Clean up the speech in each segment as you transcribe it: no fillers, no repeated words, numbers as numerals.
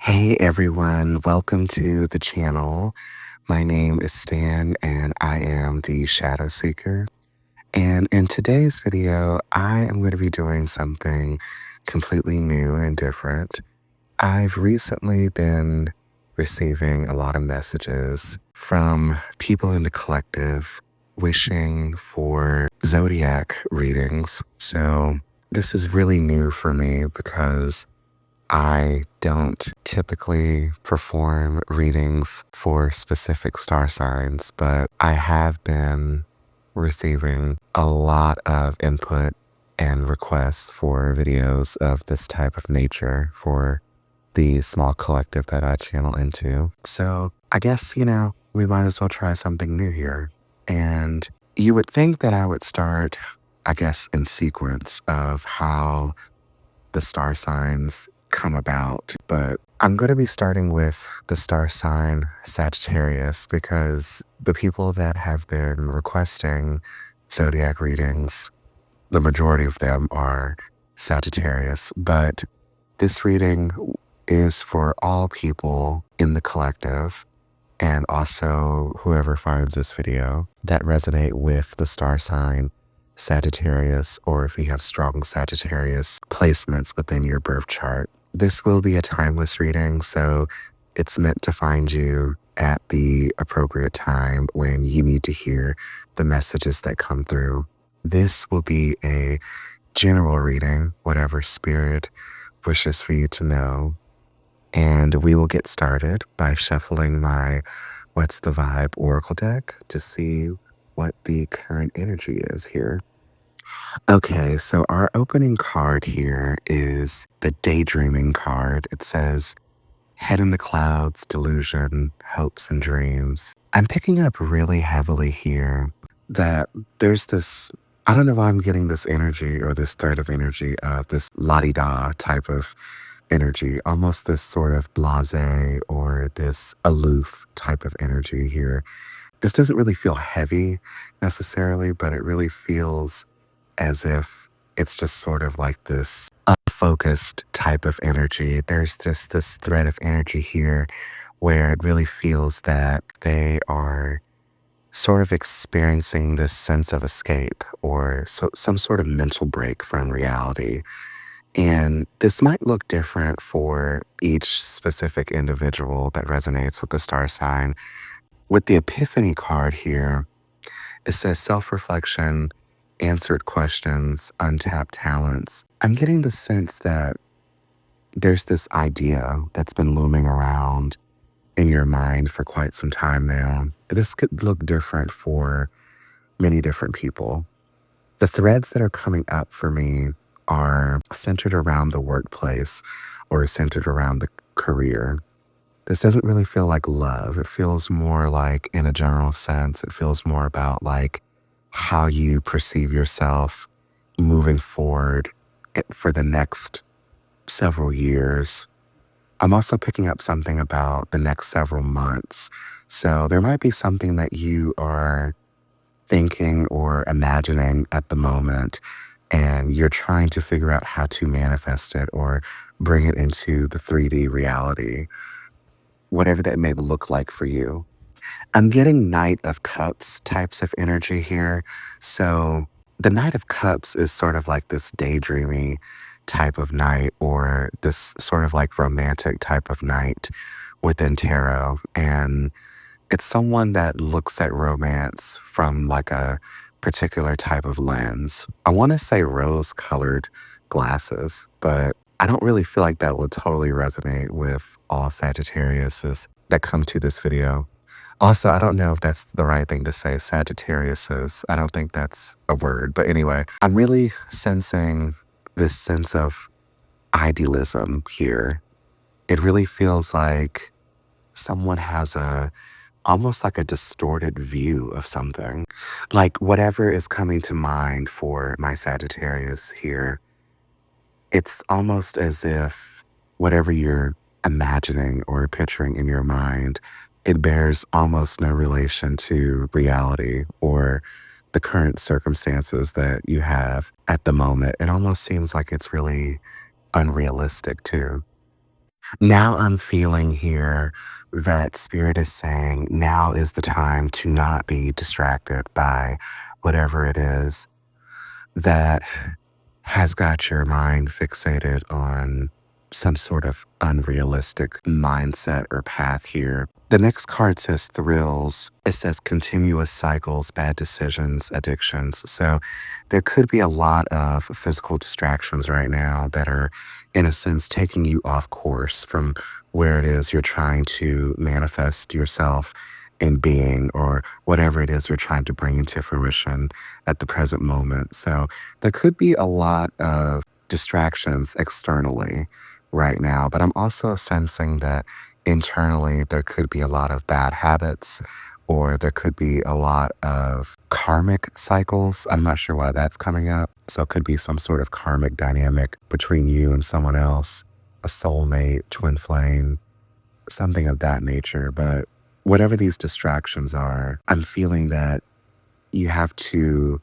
Hey everyone, welcome to the channel. My name is Stan and I am the Shadow Seeker. And in today's video, I am going to be doing something completely new and different. I've recently been receiving a lot of messages from people in the collective wishing for Zodiac readings. So this is really new for me because I don't typically perform readings for specific star signs, but I have been receiving a lot of input and requests for videos of this type of nature for the small collective that I channel into. So I guess, we might as well try something new here. And you would think that I would start, I guess, in sequence of how the star signs come about, but I'm going to be starting with the star sign Sagittarius because the people that have been requesting zodiac readings, the majority of them are Sagittarius, but this reading is for all people in the collective and also whoever finds this video that resonate with the star sign Sagittarius, or if you have strong Sagittarius placements within your birth chart. This will be a timeless reading, so it's meant to find you at the appropriate time when you need to hear the messages that come through. This will be a general reading, whatever spirit wishes for you to know. And we will get started by shuffling my What's the Vibe Oracle deck to see what the current energy is here. Okay, so our opening card here is the Daydreaming card. It says, Head in the Clouds, Delusion, Hopes and Dreams. I'm picking up really heavily here that there's this, I don't know why I'm getting this energy or this thread of energy of this la-di-da type of energy, almost this sort of blasé or this aloof type of energy here. This doesn't really feel heavy necessarily, but it really feels as if it's just sort of like this unfocused type of energy. There's just this thread of energy here where it really feels that they are sort of experiencing this sense of escape or some sort of mental break from reality. And this might look different for each specific individual that resonates with the star sign. With the Epiphany card here, it says self-reflection, answered questions, untapped talents. I'm getting the sense that there's this idea that's been looming around in your mind for quite some time now. This could look different for many different people. The threads that are coming up for me are centered around the workplace or centered around the career. This doesn't really feel like love. It feels more like, in a general sense, it feels more about like how you perceive yourself moving forward for the next several years. I'm also picking up something about the next several months. So there might be something that you are thinking or imagining at the moment, and you're trying to figure out how to manifest it or bring it into the 3D reality, whatever that may look like for you. I'm getting Knight of Cups types of energy here. So the Knight of Cups is sort of like this daydreamy type of night or this sort of like romantic type of night within tarot. And it's someone that looks at romance from like a particular type of lens. I want to say rose-colored glasses, but I don't really feel like that would totally resonate with all Sagittariuses that come to this video. Also, I don't know if that's the right thing to say, Sagittariuses. I don't think that's a word, but anyway, I'm really sensing this sense of idealism here. It really feels like someone has almost like a distorted view of something. Like whatever is coming to mind for my Sagittarius here, it's almost as if whatever you're imagining or picturing in your mind, it bears almost no relation to reality or the current circumstances that you have at the moment. It almost seems like it's really unrealistic too. Now I'm feeling here that Spirit is saying now is the time to not be distracted by whatever it is that has got your mind fixated on some sort of unrealistic mindset or path here. The next card says thrills. It says continuous cycles, bad decisions, addictions. So there could be a lot of physical distractions right now that are, in a sense, taking you off course from where it is you're trying to manifest yourself in being or whatever it is you're trying to bring into fruition at the present moment. So there could be a lot of distractions externally right now, but I'm also sensing that internally there could be a lot of bad habits or there could be a lot of karmic cycles. I'm not sure why that's coming up. So it could be some sort of karmic dynamic between you and someone else, a soulmate, twin flame, something of that nature. But whatever these distractions are, I'm feeling that you have to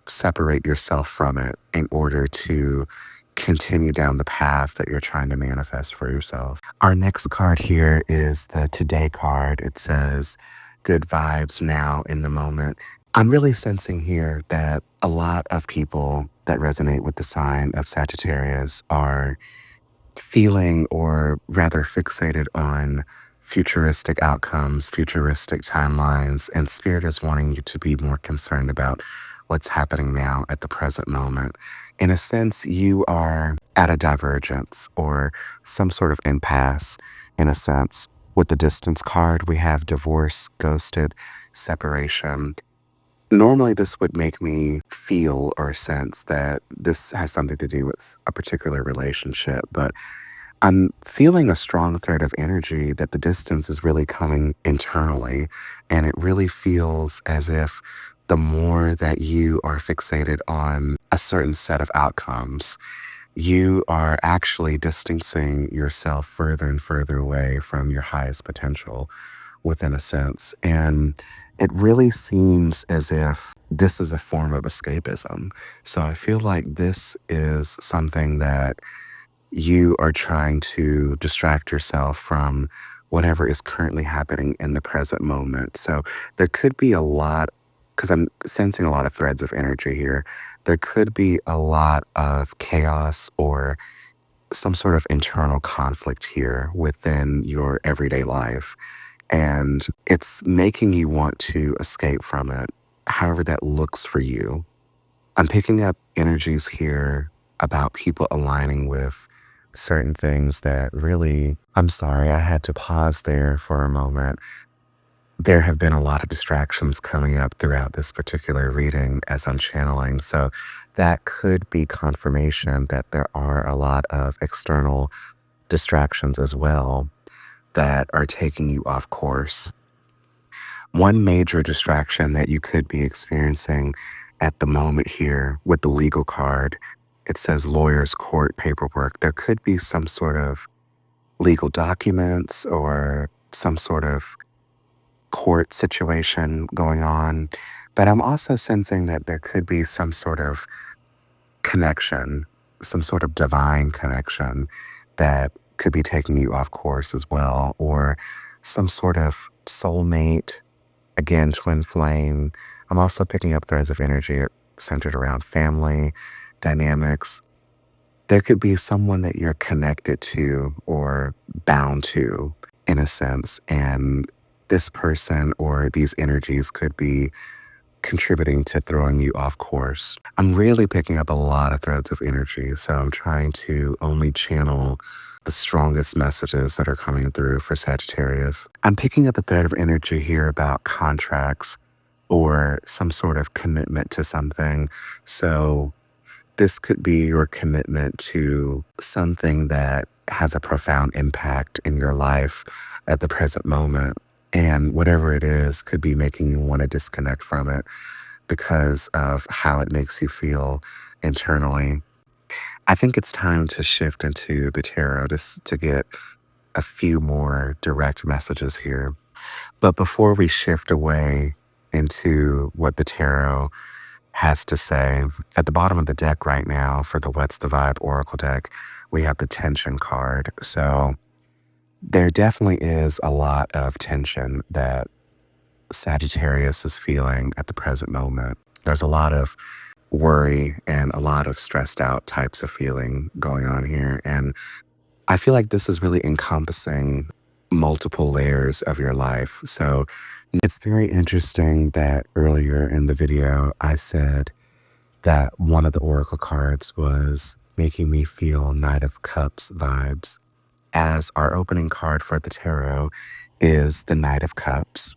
separate yourself from it in order to continue down the path that you're trying to manifest for yourself. Our next card here is the Today card. It says, good vibes now in the moment. I'm really sensing here that a lot of people that resonate with the sign of Sagittarius are feeling or rather fixated on futuristic outcomes, futuristic timelines, and Spirit is wanting you to be more concerned about what's happening now at the present moment. In a sense, you are at a divergence or some sort of impasse, in a sense. With the distance card, we have divorce, ghosted, separation. Normally, this would make me feel or sense that this has something to do with a particular relationship, but I'm feeling a strong thread of energy that the distance is really coming internally. And it really feels as if the more that you are fixated on a certain set of outcomes, you are actually distancing yourself further and further away from your highest potential within a sense. And it really seems as if this is a form of escapism. So I feel like this is something that you are trying to distract yourself from whatever is currently happening in the present moment. So there could be a lot, because I'm sensing a lot of threads of energy here. There could be a lot of chaos or some sort of internal conflict here within your everyday life. And it's making you want to escape from it, however that looks for you. I'm picking up energies here about people aligning with certain things that really, I'm sorry, I had to pause there for a moment. There have been a lot of distractions coming up throughout this particular reading as I'm channeling. So that could be confirmation that there are a lot of external distractions as well that are taking you off course. One major distraction that you could be experiencing at the moment here with the legal card, it says lawyer's court paperwork. There could be some sort of legal documents or some sort of court situation going on. But I'm also sensing that there could be some sort of connection, some sort of divine connection that could be taking you off course as well, or some sort of soulmate. Again, twin flame. I'm also picking up threads of energy centered around family dynamics. There could be someone that you're connected to or bound to in a sense. And this person or these energies could be contributing to throwing you off course. I'm really picking up a lot of threads of energy. So I'm trying to only channel the strongest messages that are coming through for Sagittarius. I'm picking up a thread of energy here about contracts or some sort of commitment to something. So this could be your commitment to something that has a profound impact in your life at the present moment. And whatever it is could be making you want to disconnect from it because of how it makes you feel internally. I think it's time to shift into the tarot to get a few more direct messages here. But before we shift away into what the tarot has to say, at the bottom of the deck right now for the What's the Vibe Oracle deck, we have the Tension card. So There definitely is a lot of tension that Sagittarius is feeling at the present moment. There's a lot of worry and a lot of stressed out types of feeling going on here. And I feel like this is really encompassing multiple layers of your life. So it's very interesting that earlier in the video, I said that one of the oracle cards was making me feel Knight of Cups vibes, as our opening card for the tarot is the Knight of Cups.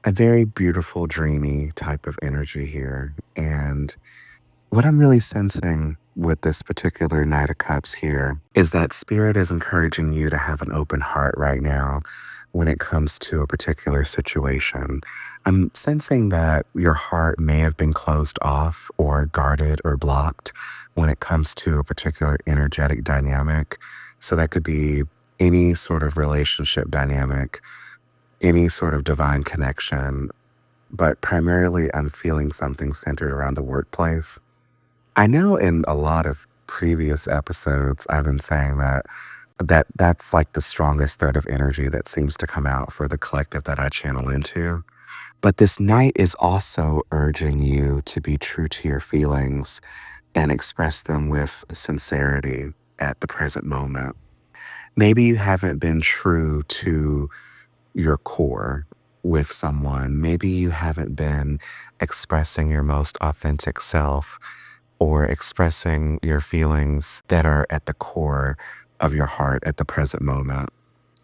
A very beautiful, dreamy type of energy here. And what I'm really sensing with this particular Knight of Cups here is that Spirit is encouraging you to have an open heart right now when it comes to a particular situation. I'm sensing that your heart may have been closed off or guarded or blocked when it comes to a particular energetic dynamic. So that could be any sort of relationship dynamic, any sort of divine connection, but primarily I'm feeling something centered around the workplace. I know in a lot of previous episodes, I've been saying that's like the strongest thread of energy that seems to come out for the collective that I channel into. But this night is also urging you to be true to your feelings and express them with sincerity at the present moment. Maybe you haven't been true to your core with someone. Maybe you haven't been expressing your most authentic self or expressing your feelings that are at the core of your heart at the present moment.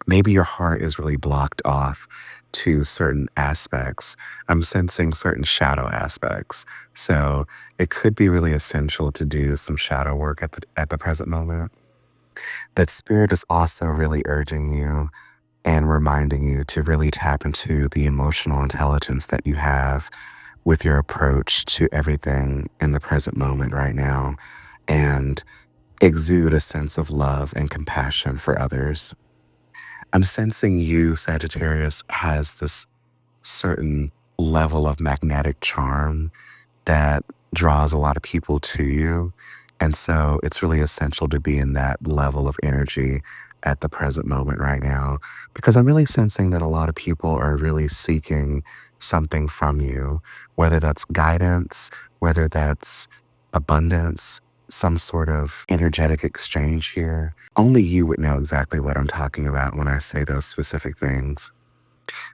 Maybe your heart is really blocked off to certain aspects. I'm sensing certain shadow aspects. So it could be really essential to do some shadow work at the present moment. That Spirit is also really urging you and reminding you to really tap into the emotional intelligence that you have with your approach to everything in the present moment right now and exude a sense of love and compassion for others. I'm sensing you, Sagittarius, has this certain level of magnetic charm that draws a lot of people to you. And so it's really essential to be in that level of energy at the present moment right now, because I'm really sensing that a lot of people are really seeking something from you, whether that's guidance, whether that's abundance, some sort of energetic exchange here. Only you would know exactly what I'm talking about when I say those specific things.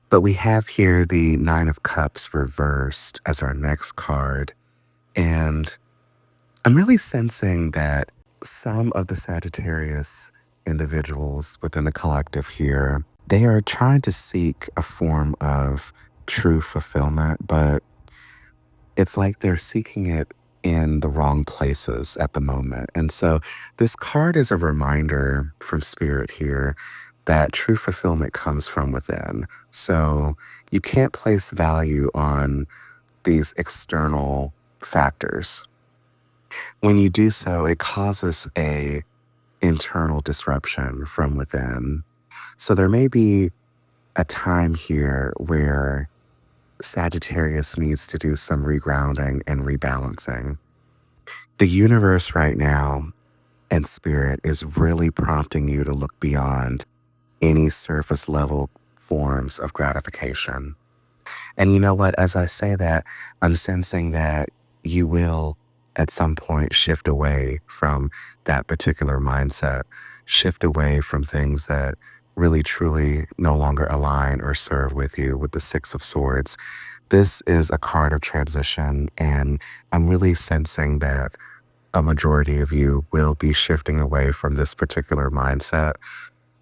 But we have here the Nine of Cups reversed as our next card. And I'm really sensing that some of the Sagittarius individuals within the collective here, they are trying to seek a form of true fulfillment, but it's like they're seeking it in the wrong places at the moment. And so this card is a reminder from Spirit here that true fulfillment comes from within. So you can't place value on these external factors. When you do so, it causes a internal disruption from within. So there may be a time here where Sagittarius needs to do some regrounding and rebalancing. The universe right now and Spirit is really prompting you to look beyond any surface level forms of gratification. And you know what? As I say that, I'm sensing that you will at some point shift away from that particular mindset, shift away from things that really truly no longer align or serve with you with the Six of Swords. This is a card of transition, and I'm really sensing that a majority of you will be shifting away from this particular mindset,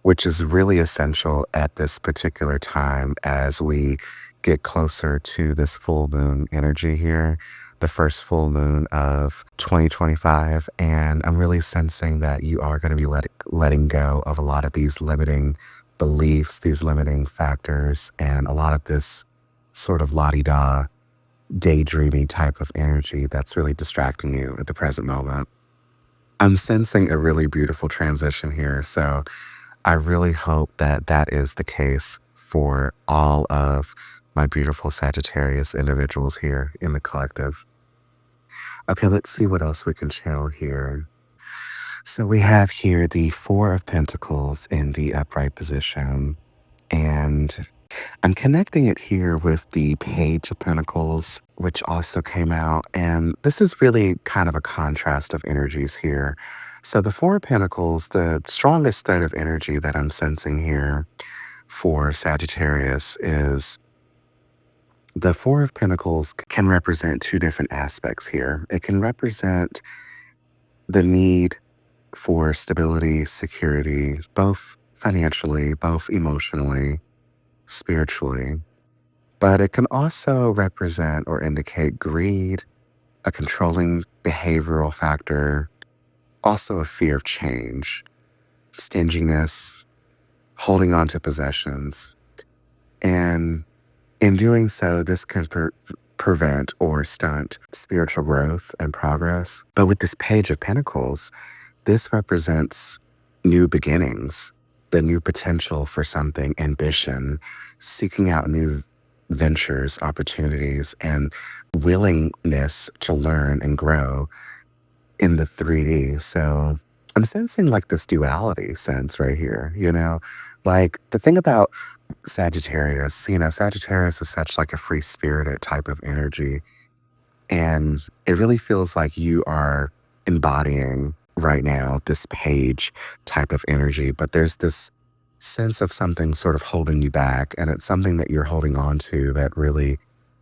which is really essential at this particular time as we get closer to this full moon energy here, the first full moon of 2025. And I'm really sensing that you are going to be letting go of a lot of these limiting beliefs, these limiting factors, and a lot of this sort of la-di-da daydreamy type of energy that's really distracting you at the present moment. I'm sensing a really beautiful transition here. So I really hope that that is the case for all of my beautiful Sagittarius individuals here in the collective. Okay, let's see what else we can channel here. So we have here the Four of Pentacles in the upright position. And I'm connecting it here with the Page of Pentacles, which also came out. And this is really kind of a contrast of energies here. So the Four of Pentacles, the strongest thread of energy that I'm sensing here for Sagittarius is the Four of Pentacles can represent two different aspects here. It can represent the need for stability, security, both financially, both emotionally, spiritually. But it can also represent or indicate greed, a controlling behavioral factor, also a fear of change, stinginess, holding on to possessions. And in doing so, this can prevent or stunt spiritual growth and progress. But with this Page of Pentacles, this represents new beginnings, the new potential for something, ambition, seeking out new ventures, opportunities, and willingness to learn and grow in the 3D. So I'm sensing like this duality sense right here, like the thing about Sagittarius, Sagittarius is such like a free spirited type of energy. And it really feels like you are embodying right now this page type of energy, but there's this sense of something sort of holding you back. And it's something that you're holding on to that really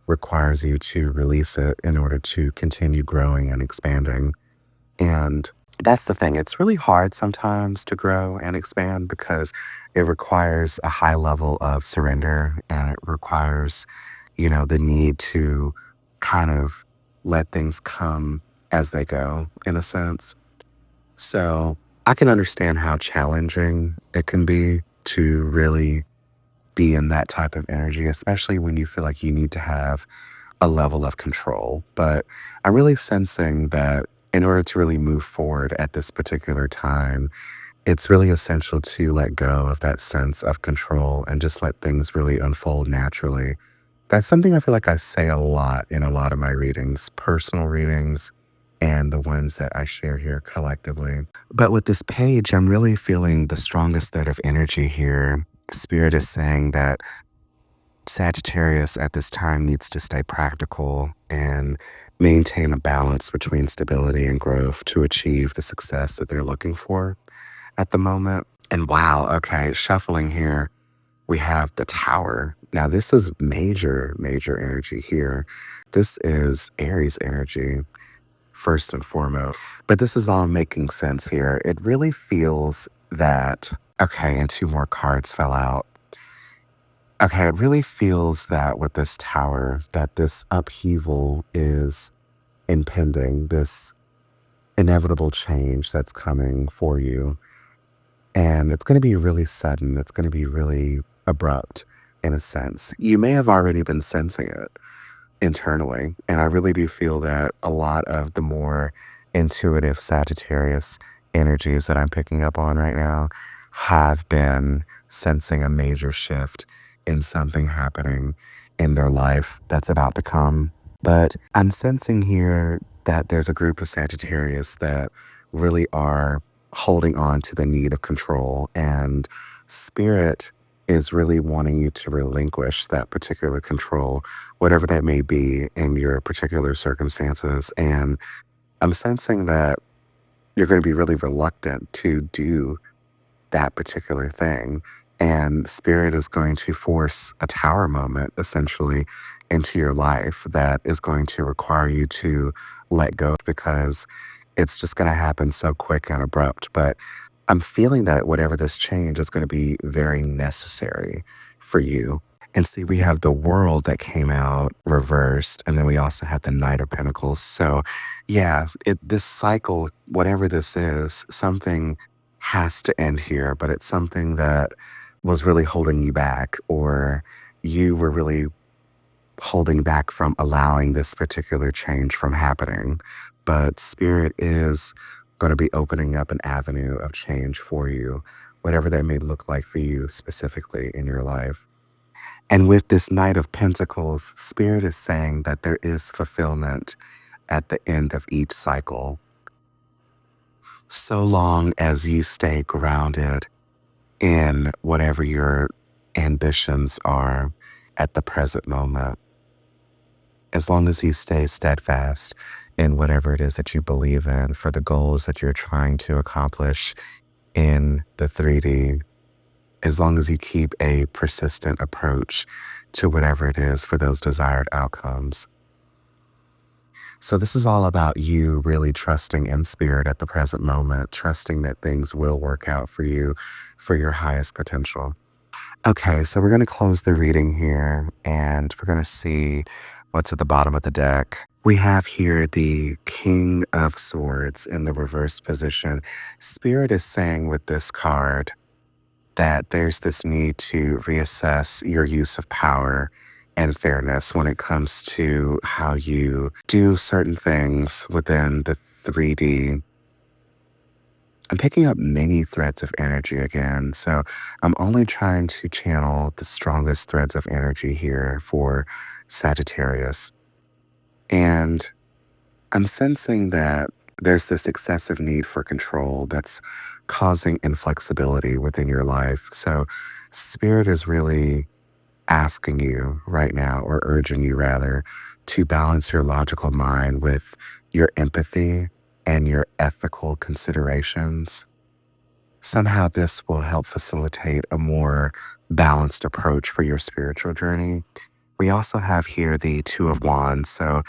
requires you to release it in order to continue growing and expanding. And that's the thing. It's really hard sometimes to grow and expand because it requires a high level of surrender and it requires, the need to kind of let things come as they go, in a sense. So I can understand how challenging it can be to really be in that type of energy, especially when you feel like you need to have a level of control. But I'm really sensing that in order to really move forward at this particular time, it's really essential to let go of that sense of control and just let things really unfold naturally. That's something I feel like I say a lot in a lot of my readings, personal readings, and the ones that I share here collectively. But with this page, I'm really feeling the strongest thread of energy here. Spirit is saying that Sagittarius at this time needs to stay practical and maintain a balance between stability and growth to achieve the success that they're looking for at the moment. And wow, okay, shuffling here, we have the Tower. Now, this is major, major energy here. This is Aries energy, first and foremost. But this is all making sense here. It really feels that, okay, and two more cards fell out. Okay, it really feels that with this Tower, that this upheaval is impending, this inevitable change that's coming for you. And it's going to be really sudden. It's going to be really abrupt in a sense. You may have already been sensing it internally. And I really do feel that a lot of the more intuitive Sagittarius energies that I'm picking up on right now have been sensing a major shift in something happening in their life that's about to come. But I'm sensing here that there's a group of Sagittarius that really are holding on to the need of control, and spirit is really wanting you to relinquish that particular control, whatever that may be in your particular circumstances. And I'm sensing that you're going to be really reluctant to do that particular thing. And spirit is going to force a tower moment essentially into your life that is going to require you to let go because it's just going to happen so quick and abrupt. But I'm feeling that whatever this change is going to be very necessary for you. And see, we have the World that came out reversed, and then we also have the Knight of Pentacles. So, yeah, this cycle, whatever this is, something has to end here, but it's something that was really holding you back, or you were really holding back from allowing this particular change from happening. But Spirit is going to be opening up an avenue of change for you, whatever that may look like for you specifically in your life. And with this Knight of Pentacles, Spirit is saying that there is fulfillment at the end of each cycle. So long as you stay grounded in whatever your ambitions are at the present moment, as long as you stay steadfast in whatever it is that you believe in for the goals that you're trying to accomplish in the 3D, as long as you keep a persistent approach to whatever it is for those desired outcomes. So, this is all about you really trusting in spirit at the present moment, trusting that things will work out for you for your highest potential. Okay, so we're going to close the reading here and we're going to see what's at the bottom of the deck. We have here the King of Swords in the reverse position. Spirit is saying with this card that there's this need to reassess your use of power and fairness when it comes to how you do certain things within the 3D. I'm picking up many threads of energy again, so I'm only trying to channel the strongest threads of energy here for Sagittarius. And I'm sensing that there's this excessive need for control that's causing inflexibility within your life. So, Spirit is really asking you right now, or urging you rather, to balance your logical mind with your empathy and your ethical considerations. Somehow, this will help facilitate a more balanced approach for your spiritual journey. We also have here the Two of Wands. So,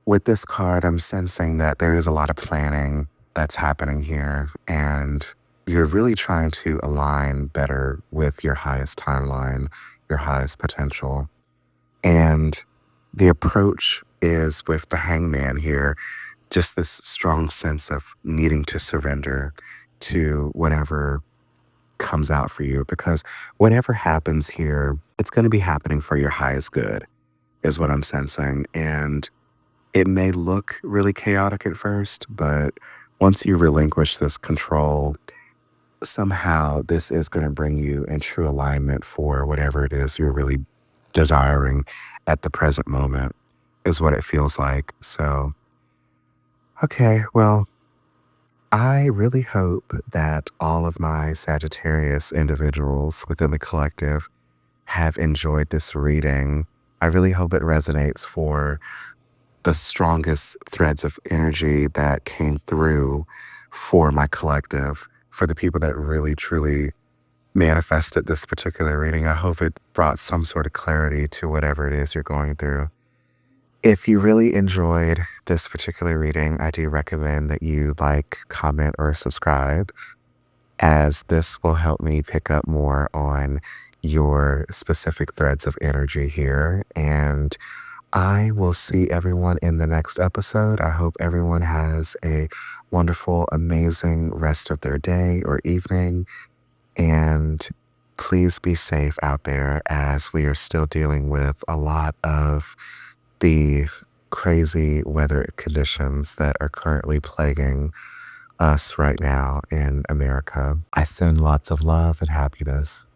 with this card, I'm sensing that there is a lot of planning that's happening here, and you're really trying to align better with your highest timeline, your highest potential. And the approach is with the Hangman here, just this strong sense of needing to surrender to whatever comes out for you, because whatever happens here, it's going to be happening for your highest good, is what I'm sensing. And it may look really chaotic at first, but once you relinquish this control, somehow this is going to bring you in true alignment for whatever it is you're really desiring at the present moment, is what it feels like. So, okay, well, I really hope that all of my Sagittarius individuals within the collective have enjoyed this reading. I really hope it resonates for the strongest threads of energy that came through for my collective, for the people that really truly manifested this particular reading. I hope it brought some sort of clarity to whatever it is you're going through. If you really enjoyed this particular reading, I do recommend that you like, comment, or subscribe, as this will help me pick up more on your specific threads of energy here. And I will see everyone in the next episode. I hope everyone has a wonderful, amazing rest of their day or evening. And please be safe out there, as we are still dealing with a lot of the crazy weather conditions that are currently plaguing us right now in America. I send lots of love and happiness.